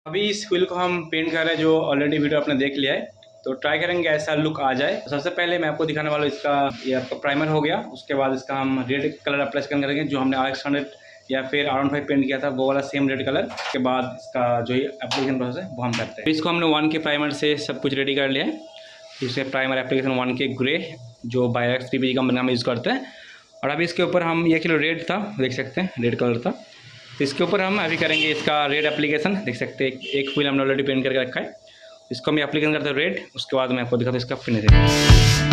अभी इस व्हील को हम पेंट कर रहे हैं, जो ऑलरेडी वीडियो आपने देख लिया है। तो ट्राई करेंगे ऐसा लुक आ जाए। सबसे पहले मैं आपको दिखाने वाला हूँ इसका, ये आपका प्राइमर हो गया। उसके बाद इसका हम रेड कलर अप्लाई करेंगे, जो हमने RX100 या फिर R15 पेंट किया था वो वाला सेम रेड कलर। उसके बाद इसका जो एप्लीकेशन प्रोसेस है वो हम करते हैं। इसको हमने 1K प्राइमर से सब कुछ रेडी कर लिया है। इससे प्राइमर एप्लीकेशन 1K ग्रे, जो बायरक्स 3PG कंपनी का हम यूज़ करते हैं। और अभी इसके ऊपर हम, ये किलो रेड था, देख सकते हैं रेड कलर था, तो इसके ऊपर हम अभी करेंगे इसका रेड एप्लीकेशन। देख सकते हैं एक व्हील हमने ऑलरेडी पेंट करके रखा है, इसको हम एप्लीकेशन करते हैं रेड। उसके बाद मैं आपको दिखाता हूँ इसका finishing.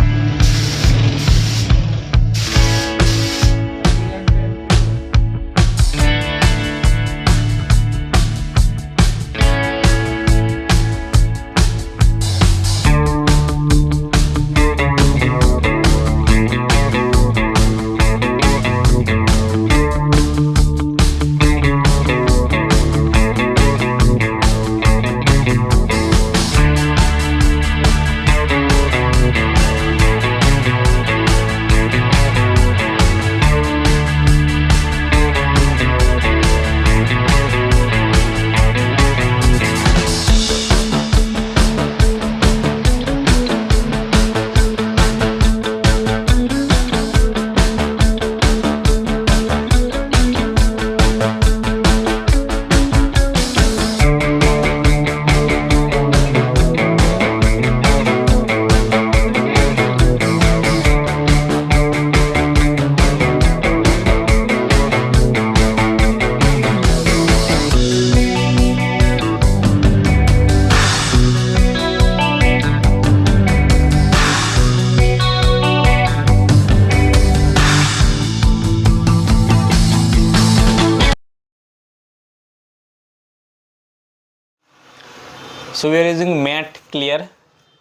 So we are using matte clear.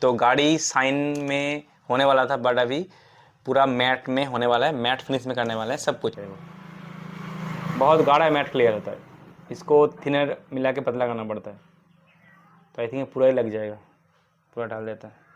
तो गाड़ी साइन में होने वाला था, बट अभी पूरा मैट में होने वाला है, मैट फिनिश में करने वाला है सब कुछ है। वो बहुत गाढ़ा मैट क्लियर होता है, इसको थिनर मिला के पतला करना पड़ता है। तो आई थिंक पूरा ही लग जाएगा, पूरा डाल देता है।